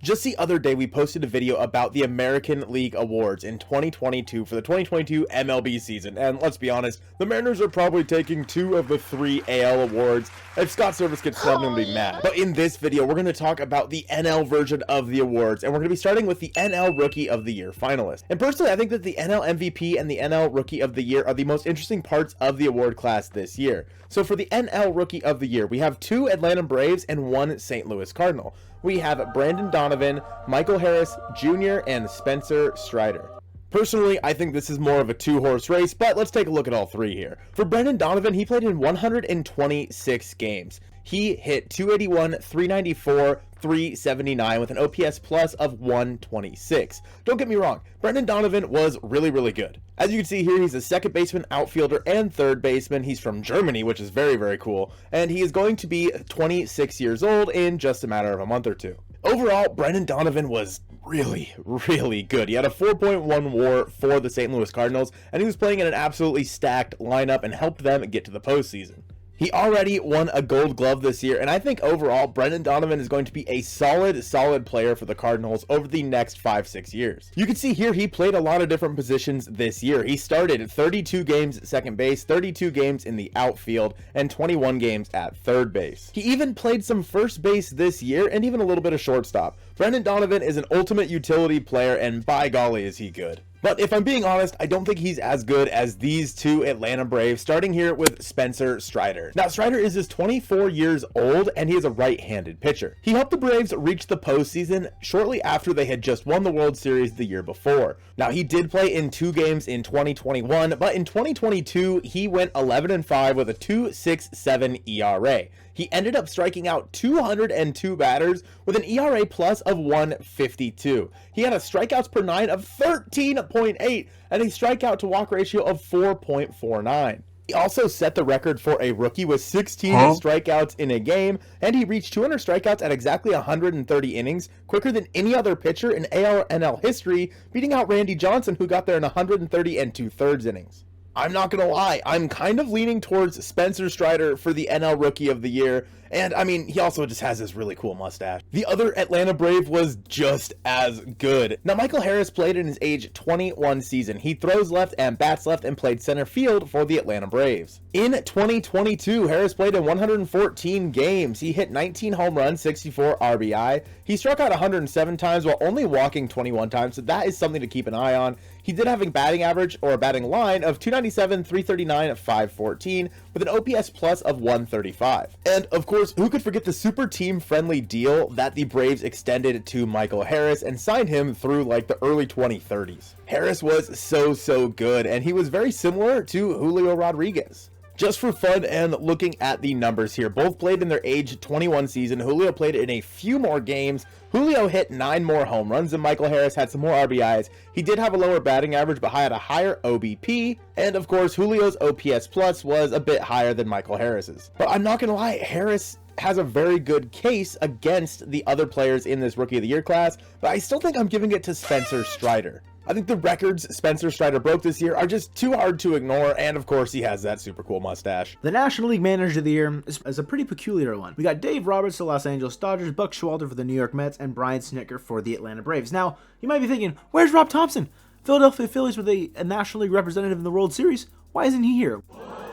Just the other day, we posted a video about the American League Awards in 2022 for the 2022 MLB season, and let's be honest, the Mariners are probably taking 2 of the 3 AL awards. If Scott Service gets snubbed, I'm gonna be mad. But in this video, we're gonna talk about the NL version of the awards, and we're gonna be starting with the NL Rookie of the Year finalists. And personally, I think that the NL MVP and the NL Rookie of the Year are the most interesting parts of the award class this year. So for the NL Rookie of the Year, we have 2 Atlanta Braves and 1 St. Louis Cardinal. We have Brandon Donovan, Michael Harris Jr., and Spencer Strider. Personally, I think this is more of a 2-horse race, but let's take a look at all 3 here. For Brandon Donovan, he played in 126 games. He hit .281, .394, .379 with an OPS plus of 126. Don't get me wrong, Brandon Donovan was really good. As you can see here, he's a second baseman, outfielder, and third baseman. He's from Germany, which is very cool, and he is going to be 26 years old in just a matter of a month or 2. Overall, Brandon Donovan was really good. He had a 4.1 WAR for the St. Louis Cardinals, and he was playing in an absolutely stacked lineup and helped them get to the postseason. He already won a Gold Glove this year, and I think overall, Brandon Donovan is going to be a solid player for the Cardinals over the next 5-6 years. You can see here he played a lot of different positions this year. He started 32 games at second base, 32 games in the outfield, and 21 games at third base. He even played some first base this year, and even a little bit of shortstop. Brandon Donovan is an ultimate utility player, and by golly is he good. But if I'm being honest, I don't think he's as good as these 2 Atlanta Braves, starting here with Spencer Strider. Now, Strider is just 24 years old, and he is a right-handed pitcher. He helped the Braves reach the postseason shortly after they had just won the World Series the year before. Now, he did play in 2 games in 2021, but in 2022, he went 11-5 with a 2.67 ERA. He ended up striking out 202 batters with an ERA plus of 152. He had a strikeouts per 9 of 13.8 and a strikeout to walk ratio of 4.49. He also set the record for a rookie with 16 strikeouts in a game, and he reached 200 strikeouts at exactly 130 innings, quicker than any other pitcher in AL or NL history, beating out Randy Johnson, who got there in 130 2/3 innings. I'm not gonna lie, I'm kind of leaning towards Spencer Strider for the NL Rookie of the Year, and I mean, he also just has this really cool mustache. The other Atlanta Brave was just as good. Now, Michael Harris played in his age 21 season. He throws left and bats left and played center field for the Atlanta Braves. In 2022, Harris played in 114 games. He hit 19 home runs, 64 RBI. He struck out 107 times while only walking 21 times, so that is something to keep an eye on. He did have a batting average, or a batting line, of 297, 339, 514, with an OPS plus of 135. And of course, who could forget the super team-friendly deal that the Braves extended to Michael Harris and signed him through like the early 2030s. Harris was so good, and he was very similar to Julio Rodriguez. Just for fun and looking at the numbers here, both played in their age 21 season. Julio played in a few more games. Julio hit 9 more home runs and Michael Harris had some more RBIs. He did have a lower batting average, but had a higher OBP. And of course, Julio's OPS plus was a bit higher than Michael Harris's. But I'm not gonna lie, Harris has a very good case against the other players in this Rookie of the Year class, but I still think I'm giving it to Spencer Strider. I think the records Spencer Strider broke this year are just too hard to ignore, and of course he has that super cool mustache. The National League Manager of the Year is a pretty peculiar one. We got Dave Roberts for the Los Angeles Dodgers, Buck Showalter for the New York Mets, and Brian Snitker for the Atlanta Braves. Now, you might be thinking, where's Rob Thompson? Philadelphia Phillies were a National League representative in the World Series. Why isn't he here?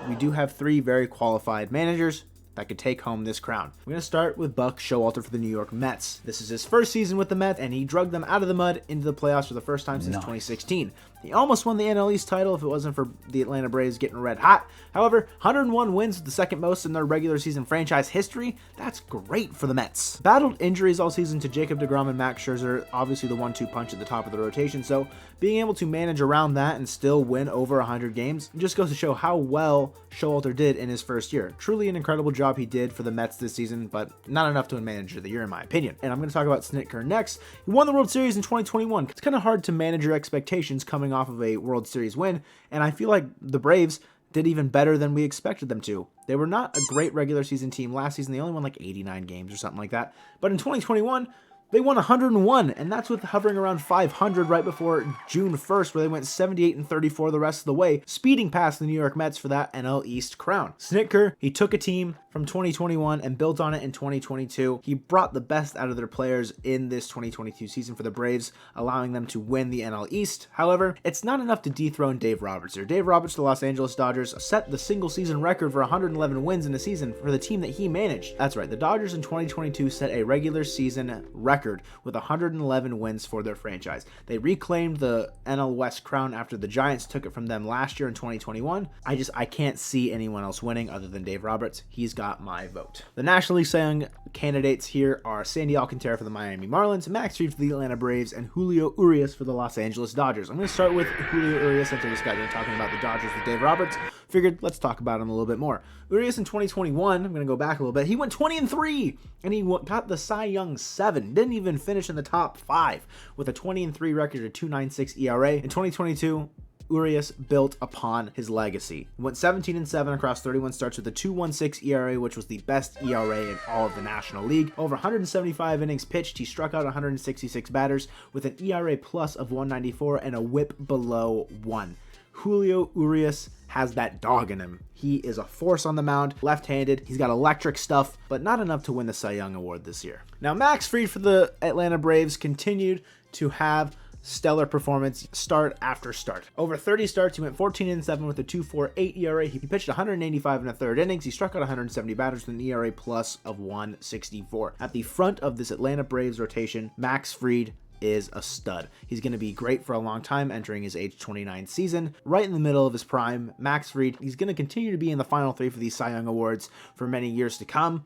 We do have 3 very qualified managers that could take home this crown. We're going to start with Buck Showalter for the New York Mets. This is his first season with the Mets, and he drugged them out of the mud into the playoffs for the first time since 2016. He almost won the NL East title if it wasn't for the Atlanta Braves getting red hot. However, 101 wins, the second most in their regular season franchise history. That's great for the Mets. Battled injuries all season to Jacob deGrom and Max Scherzer, obviously the 1-2 punch at the top of the rotation, so being able to manage around that and still win over 100 games just goes to show how well Showalter did in his first year. Truly an incredible job he did for the Mets this season, but not enough to win Manager of the Year in my opinion. And I'm going to talk about Snitker next. He won the World Series in 2021. It's kind of hard to manage your expectations coming off of a World Series win, and I feel like the Braves did even better than we expected them to. They were not a great regular season team last season. They only won like 89 games or something like that. But in 2021, They won 101, and that's with hovering around 500 right before June 1st, where they went 78-34 the rest of the way, speeding past the New York Mets for that NL East crown. Snitker, he took a team from 2021 and built on it in 2022. He brought the best out of their players in this 2022 season for the Braves, allowing them to win the NL East. However, it's not enough to dethrone Dave Roberts here. Dave Roberts, the Los Angeles Dodgers, set the single season record for 111 wins in a season for the team that he managed. That's right, the Dodgers in 2022 set a regular season record with 111 wins for their franchise. They reclaimed the NL West crown after the Giants took it from them last year in 2021. I can't see anyone else winning other than Dave Roberts. He's got my vote. The National League Cy Young candidates here are Sandy Alcantara for the Miami Marlins, Max Fried for the Atlanta Braves, and Julio Urias for the Los Angeles Dodgers. I'm going to start with Julio Urias since I just got done talking about the Dodgers with Dave Roberts. Figured let's talk about him a little bit more. Urias in 2021, I'm going to go back a little bit. He went 20-3 and he got the Cy Young 7. Didn't even finish in the top 5 with a 20-3 record, a 2.96 ERA. In 2022, Urias built upon his legacy. He went 17-7 across 31 starts with a 2.16 ERA, which was the best ERA in all of the National League. Over 175 innings pitched, he struck out 166 batters with an ERA plus of 194 and a whip below 1. Julio Urias has that dog in him. He is a force on the mound, left-handed. He's got electric stuff, but not enough to win the Cy Young Award this year. Now, Max Fried for the Atlanta Braves continued to have stellar performance start after start. Over 30 starts, he went 14-7 with a 2.48 ERA. He pitched 185 in the third innings. He struck out 170 batters with an ERA plus of 164. At the front of this Atlanta Braves rotation, Max Fried is a stud. He's going to be great for a long time, entering his age 29 season, right in the middle of his prime. Max Fried, he's going to continue to be in the final 3 for these Cy Young Awards for many years to come.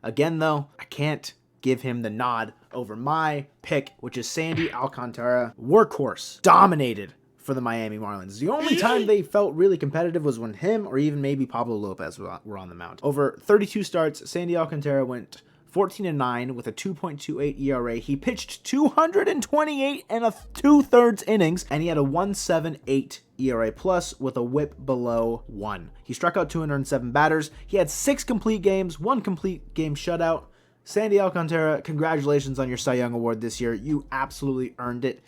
Again, though, I can't give him the nod over my pick, which is Sandy Alcantara. Workhorse, dominated for the Miami Marlins. The only time they felt really competitive was when him or even maybe Pablo Lopez were on the mound. Over 32 starts, Sandy Alcantara went 14-9 with a 2.28 ERA. He pitched 228 and a 2/3 innings, and he had a 1.78 ERA plus with a whip below 1. He struck out 207 batters. He had 6 complete games, 1 complete game shutout. Sandy Alcantara, congratulations on your Cy Young Award this year. You absolutely earned it,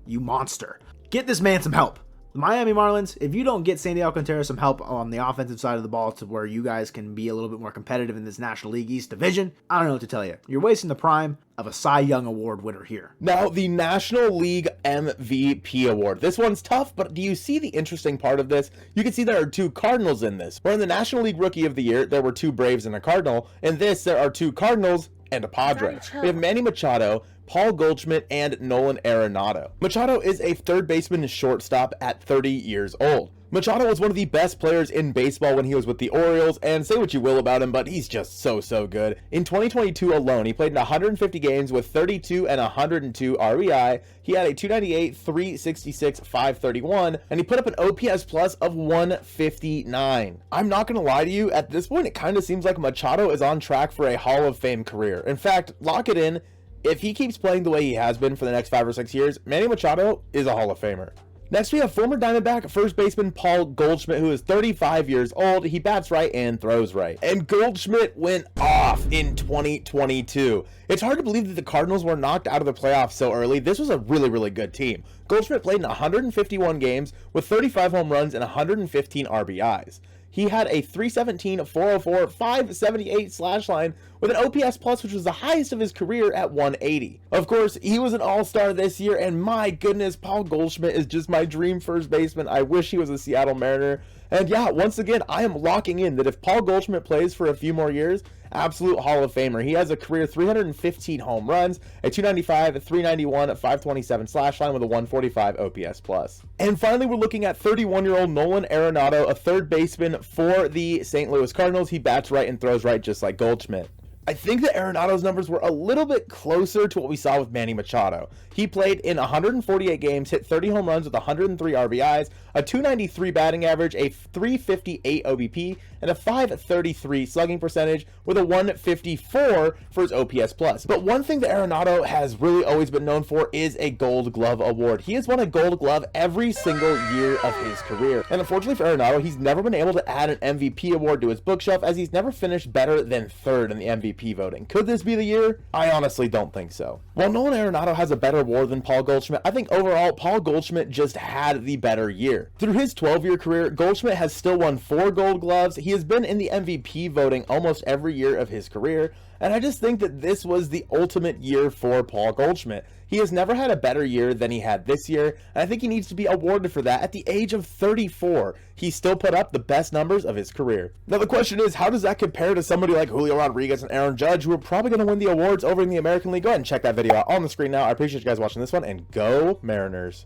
you monster. Get this man some help. The Miami Marlins, if you don't get Sandy Alcantara some help on the offensive side of the ball to where you guys can be a little bit more competitive in this National League East division, I don't know what to tell you. You're wasting the prime of a Cy Young Award winner here. Now, the National League MVP Award. This one's tough, but do you see the interesting part of this? You can see there are 2 Cardinals in this. Where in the National League Rookie of the Year, there were 2 Braves and a Cardinal. In this, there are 2 Cardinals and a Padre. We have Manny Machado, Paul Goldschmidt, and Nolan Arenado. Machado is a third baseman and shortstop at 30 years old. Machado was one of the best players in baseball when he was with the Orioles, and say what you will about him, but he's just so good. In 2022 alone, he played in 150 games with 32 and 102 RBI. He had a 298, 366, 531, and he put up an OPS plus of 159. I'm not gonna lie to you, at this point, it kind of seems like Machado is on track for a Hall of Fame career. In fact, lock it in. If he keeps playing the way he has been for the next 5 or 6 years, Manny Machado is a Hall of Famer. Next, we have former Diamondback first baseman Paul Goldschmidt, who is 35 years old. He bats right and throws right. And Goldschmidt went off in 2022. It's hard to believe that the Cardinals were knocked out of the playoffs so early. This was a really good team. Goldschmidt played in 151 games with 35 home runs and 115 RBIs. He had a 317, 404, 578 slash line with an OPS plus, which was the highest of his career at 180. Of course, he was an all-star this year, and my goodness, Paul Goldschmidt is just my dream first baseman. I wish he was a Seattle Mariner. And yeah, once again, I am locking in that if Paul Goldschmidt plays for a few more years, absolute Hall of Famer. He has a career 315 home runs, a 295, 391, 527 slash line with a 145 OPS plus. And finally, we're looking at 31-year-old Nolan Arenado, a third baseman for the St. Louis Cardinals. He bats right and throws right just like Goldschmidt. I think that Arenado's numbers were a little bit closer to what we saw with Manny Machado. He played in 148 games, hit 30 home runs with 103 RBIs, a 293 batting average, a 358 OBP, and a 533 slugging percentage with a 154 for his OPS plus. But one thing that Arenado has really always been known for is a Gold Glove award. He has won a Gold Glove every single year of his career. And unfortunately for Arenado, he's never been able to add an MVP award to his bookshelf, as he's never finished better than third in the MVP MVP voting. Could this be the year? I honestly don't think so. While Nolan Arenado has a better award than Paul Goldschmidt, I think overall Paul Goldschmidt just had the better year. Through his 12-year career, Goldschmidt has still won 4 Gold Gloves. He has been in the MVP voting almost every year of his career, and I just think that this was the ultimate year for Paul Goldschmidt. He has never had a better year than he had this year, and I think he needs to be awarded for that. At the age of 34, he still put up the best numbers of his career. Now the question is, how does that compare to somebody like Julio Rodriguez and Aaron Judge, who are probably going to win the awards over in the American League? Go ahead and check that video out on the screen now. I appreciate you guys watching this one, and go Mariners.